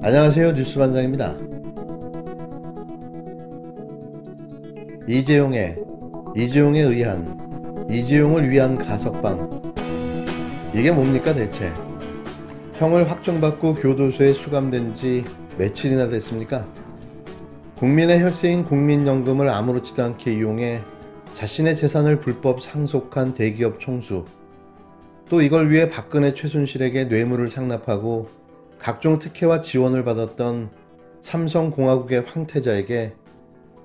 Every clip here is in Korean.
안녕하세요. 뉴스반장입니다. 이재용에 의한, 이재용을 위한 가석방. 이게 뭡니까 대체? 형을 확정받고 교도소에 수감된 지 며칠이나 됐습니까? 국민의 혈세인 국민연금을 아무렇지도 않게 이용해 자신의 재산을 불법 상속한 대기업 총수, 또 이걸 위해 박근혜 최순실에게 뇌물을 상납하고 각종 특혜와 지원을 받았던 삼성공화국의 황태자에게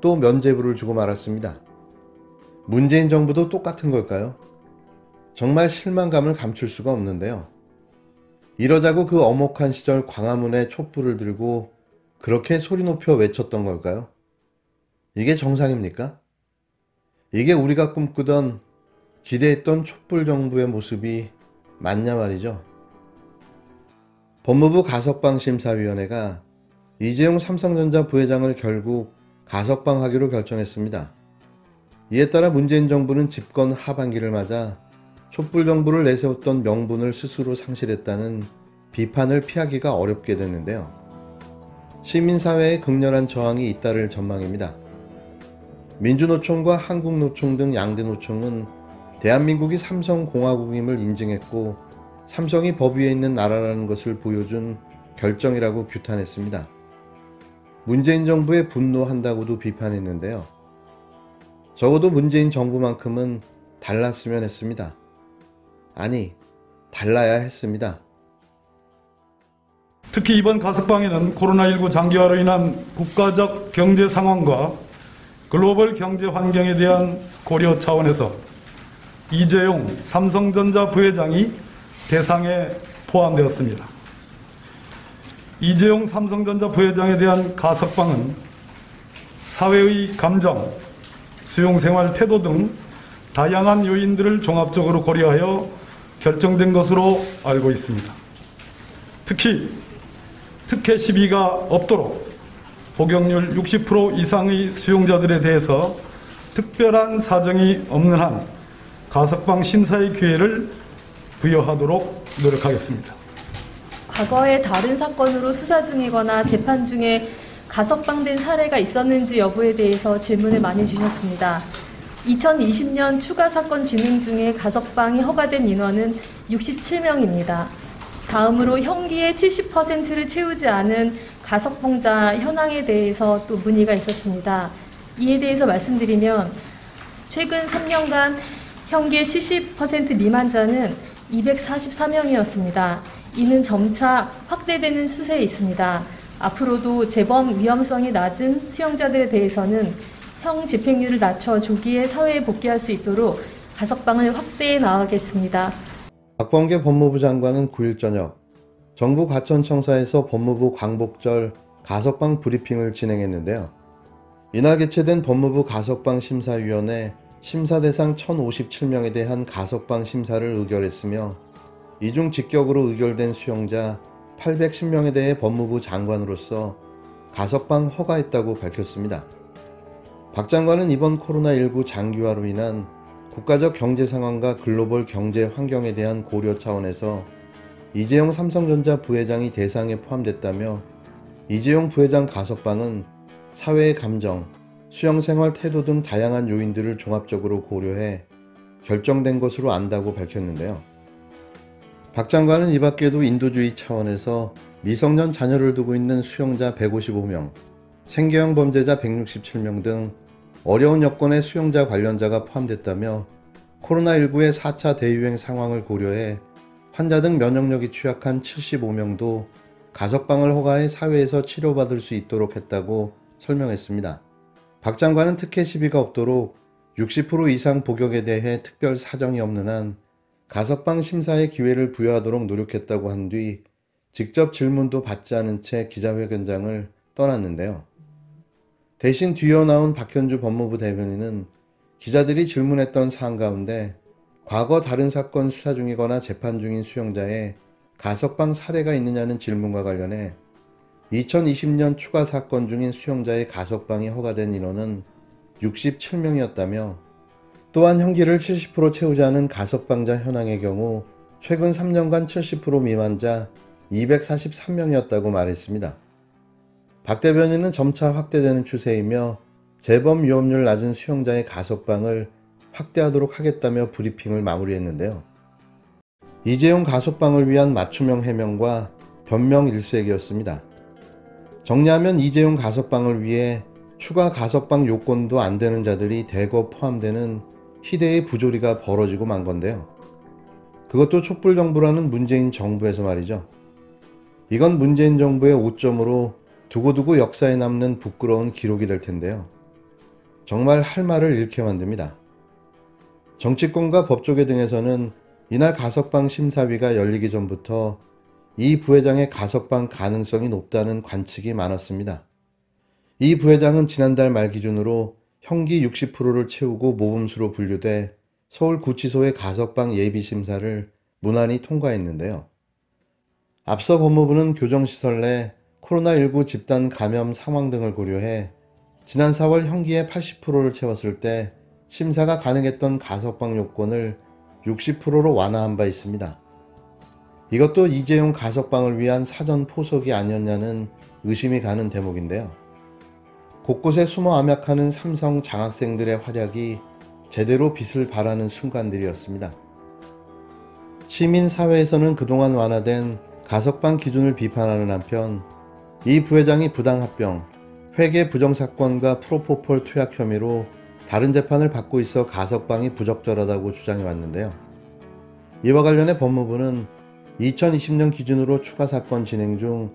또 면죄부를 주고 말았습니다. 문재인 정부도 똑같은 걸까요? 정말 실망감을 감출 수가 없는데요. 이러자고 그 엄혹한 시절 광화문에 촛불을 들고 그렇게 소리 높여 외쳤던 걸까요? 이게 정상입니까? 이게 우리가 꿈꾸던, 기대했던 촛불 정부의 모습이 맞냐 말이죠. 법무부 가석방심사위원회가 이재용 삼성전자 부회장을 결국 가석방하기로 결정했습니다. 이에 따라 문재인 정부는 집권 하반기를 맞아 촛불 정부를 내세웠던 명분을 스스로 상실했다는 비판을 피하기가 어렵게 됐는데요. 시민사회의 극렬한 저항이 잇따를 전망입니다. 민주노총과 한국노총 등 양대 노총은 대한민국이 삼성공화국임을 인증했고 삼성이 법 위에 있는 나라라는 것을 보여준 결정이라고 규탄했습니다. 문재인 정부에 분노한다고도 비판했는데요. 적어도 문재인 정부만큼은 달랐으면 했습니다. 아니, 달라야 했습니다. 특히 이번 가석방에는 코로나19 장기화로 인한 국가적 경제 상황과 글로벌 경제 환경에 대한 고려 차원에서 이재용 삼성전자 부회장이 대상에 포함되었습니다. 이재용 삼성전자 부회장에 대한 가석방은 사회의 감정, 수용생활 태도 등 다양한 요인들을 종합적으로 고려하여 결정된 것으로 알고 있습니다. 특히 특혜 시비가 없도록 복역률 60% 이상의 수용자들에 대해서 특별한 사정이 없는 한 가석방 심사의 기회를 부여하도록 노력하겠습니다. 과거에 다른 사건으로 수사 중이거나 재판 중에 가석방된 사례가 있었는지 여부에 대해서 질문을 많이 주셨습니다. 2020년 추가 사건 진행 중에 가석방이 허가된 인원은 67명입니다. 다음으로 형기의 70%를 채우지 않은 가석방자 현황에 대해서 또 문의가 있었습니다. 이에 대해서 말씀드리면 최근 3년간 형기의 70% 미만자는 244명이었습니다. 이는 점차 확대되는 추세에 있습니다. 앞으로도 재범 위험성이 낮은 수용자들에 대해서는 형 집행률을 낮춰 조기에 사회에 복귀할 수 있도록 가석방을 확대해 나가겠습니다. 박범계 법무부 장관은 9일 저녁 정부 과천청사에서 법무부 광복절 가석방 브리핑을 진행했는데요. 이날 개최된 법무부 가석방심사위원회 심사 대상 1057명에 대한 가석방 심사를 의결했으며 이 중 직격으로 의결된 수용자 810명에 대해 법무부 장관으로서 가석방 허가했다고 밝혔습니다. 박 장관은 이번 코로나19 장기화로 인한 국가적 경제 상황과 글로벌 경제 환경에 대한 고려 차원에서 이재용 삼성전자 부회장이 대상에 포함됐다며 이재용 부회장 가석방은 사회의 감정, 수용생활 태도 등 다양한 요인들을 종합적으로 고려해 결정된 것으로 안다고 밝혔는데요. 박 장관은 이 밖에도 인도주의 차원에서 미성년 자녀를 두고 있는 수용자 155명, 생계형 범죄자 167명 등 어려운 여건의 수용자 관련자가 포함됐다며 코로나19의 4차 대유행 상황을 고려해 환자 등 면역력이 취약한 75명도 가석방을 허가해 사회에서 치료받을 수 있도록 했다고 설명했습니다. 박 장관은 특혜 시비가 없도록 60% 이상 복역에 대해 특별 사정이 없는 한 가석방 심사의 기회를 부여하도록 노력했다고 한 뒤 직접 질문도 받지 않은 채 기자회견장을 떠났는데요. 대신 뒤이어 나온 박현주 법무부 대변인은 기자들이 질문했던 사안 가운데 과거 다른 사건 수사 중이거나 재판 중인 수용자의 가석방 사례가 있느냐는 질문과 관련해 2020년 추가 사건 중인 수용자의 가석방이 허가된 인원은 67명이었다며 또한 형기를 70% 채우지 않은 가석방자 현황의 경우 최근 3년간 70% 미만자 243명이었다고 말했습니다. 박 대변인은 점차 확대되는 추세이며 재범 위험률 낮은 수용자의 가석방을 확대하도록 하겠다며 브리핑을 마무리했는데요. 이재용 가석방을 위한 맞춤형 해명과 변명 일색이었습니다. 정리하면 이재용 가석방을 위해 추가 가석방 요건도 안 되는 자들이 대거 포함되는 희대의 부조리가 벌어지고 만 건데요. 그것도 촛불 정부라는 문재인 정부에서 말이죠. 이건 문재인 정부의 오점으로 두고두고 역사에 남는 부끄러운 기록이 될 텐데요. 정말 할 말을 잃게 만듭니다. 정치권과 법조계 등에서는 이날 가석방 심사위가 열리기 전부터 이 부회장의 가석방 가능성이 높다는 관측이 많았습니다. 이 부회장은 지난달 말 기준으로 형기 60%를 채우고 모범수로 분류돼 서울구치소의 가석방 예비심사를 무난히 통과했는데요. 앞서 법무부는 교정시설 내 코로나19 집단 감염 상황 등을 고려해 지난 4월 형기의 80%를 채웠을 때 심사가 가능했던 가석방 요건을 60%로 완화한 바 있습니다. 이것도 이재용 가석방을 위한 사전 포석이 아니었냐는 의심이 가는 대목인데요. 곳곳에 숨어 암약하는 삼성 장학생들의 활약이 제대로 빛을 발하는 순간들이었습니다. 시민사회에서는 그동안 완화된 가석방 기준을 비판하는 한편 이 부회장이 부당합병, 회계 부정사건과 프로포폴 투약 혐의로 다른 재판을 받고 있어 가석방이 부적절하다고 주장해 왔는데요. 이와 관련해 법무부는 2020년 기준으로 추가 사건 진행 중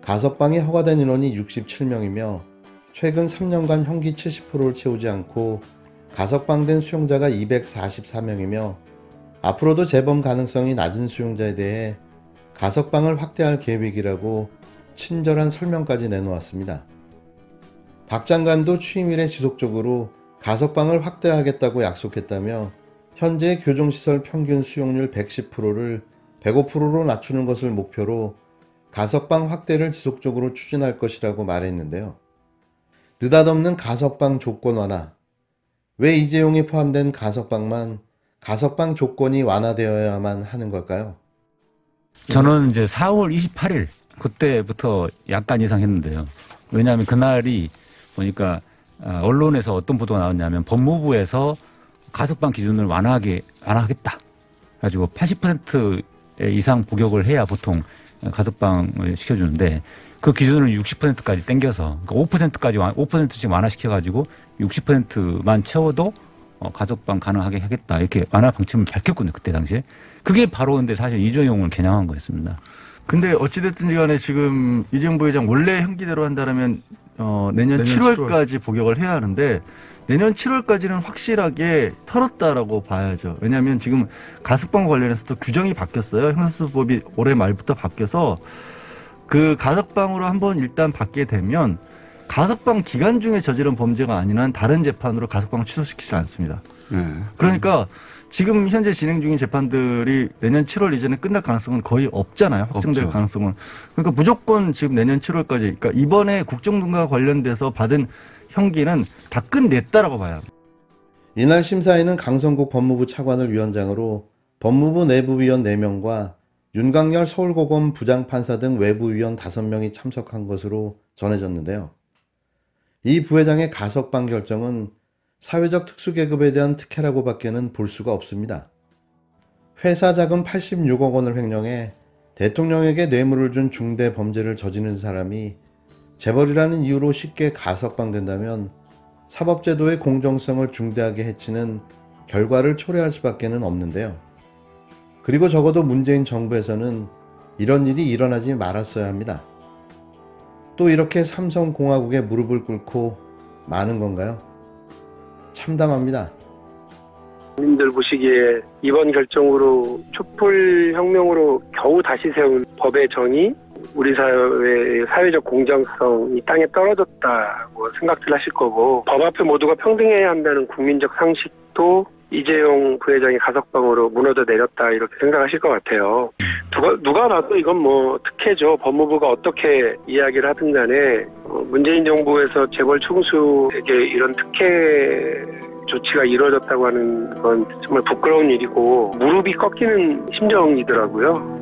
가석방이 허가된 인원이 67명이며 최근 3년간 형기 70%를 채우지 않고 가석방된 수용자가 244명이며 앞으로도 재범 가능성이 낮은 수용자에 대해 가석방을 확대할 계획이라고 친절한 설명까지 내놓았습니다. 박 장관도 취임 이래 지속적으로 가석방을 확대하겠다고 약속했다며 현재의 교정시설 평균 수용률 110%를 105%로 낮추는 것을 목표로 가석방 확대를 지속적으로 추진할 것이라고 말했는데요. 느닷없는 가석방 조건 완화. 왜 이재용이 포함된 가석방만 가석방 조건이 완화되어야만 하는 걸까요? 저는 이제 4월 28일 그때부터 약간 예상했는데요. 왜냐하면 그날이 보니까 언론에서 어떤 보도가 나왔냐면 법무부에서 가석방 기준을 완화하겠다. 가지고 80% 이상 복역을 해야 보통 가석방을 시켜주는데 그 기준을 60%까지 땡겨서 그러니까 5%씩 완화시켜가지고 60%만 채워도 가석방 가능하게 하겠다 이렇게 완화 방침을 밝혔거든요. 그때 당시에. 그게 바로 근데 사실 이재용을 겨냥한 거였습니다. 근데 어찌됐든지 간에 지금 이재용 부회장 원래 형기대로 한다면 내년 7월까지 복역을 해야 하는데 내년 7월까지는 확실하게 털었다라고 봐야죠. 왜냐하면 지금 가석방 관련해서도 규정이 바뀌었어요. 형사소송법이 올해 말부터 바뀌어서 그 가석방으로 한번 일단 받게 되면 가석방 기간 중에 저지른 범죄가 아닌 한 다른 재판으로 가석방을 취소시키지 않습니다. 그러니까 지금 현재 진행 중인 재판들이 내년 7월 이전에 끝날 가능성은 거의 없잖아요. 확정될 가능성은. 그러니까 무조건 지금 내년 7월까지 그러니까 이번에 국정농단과 관련돼서 받은 형기는 다 끝냈다라고 봐야 합니다. 이날 심사에는 강성국 법무부 차관을 위원장으로 법무부 내부위원 4명과 윤강열 서울고검 부장판사 등 외부위원 5명이 참석한 것으로 전해졌는데요. 이 부회장의 가석방 결정은 사회적 특수계급에 대한 특혜라고 밖에는 볼 수가 없습니다. 회사 자금 86억 원을 횡령해 대통령에게 뇌물을 준 중대 범죄를 저지른 사람이 재벌이라는 이유로 쉽게 가석방된다면 사법제도의 공정성을 중대하게 해치는 결과를 초래할 수밖에는 없는데요. 그리고 적어도 문재인 정부에서는 이런 일이 일어나지 말았어야 합니다. 또 이렇게 삼성공화국에 무릎을 꿇고 마는 건가요? 참담합니다. 국민들 보시기에 이번 결정으로 촛불혁명으로 겨우 다시 세운 법의 정의, 우리 사회의 사회적 공정성이 땅에 떨어졌다고 생각들 하실 거고 법 앞에 모두가 평등해야 한다는 국민적 상식도 이재용 부회장의 가석방으로 무너져 내렸다 이렇게 생각하실 것 같아요. 누가 봐도 이건 뭐 특혜죠. 법무부가 어떻게 이야기를 하든 간에 문재인 정부에서 재벌 총수에게 이런 특혜 조치가 이루어졌다고 하는 건 정말 부끄러운 일이고 무릎이 꺾이는 심정이더라고요.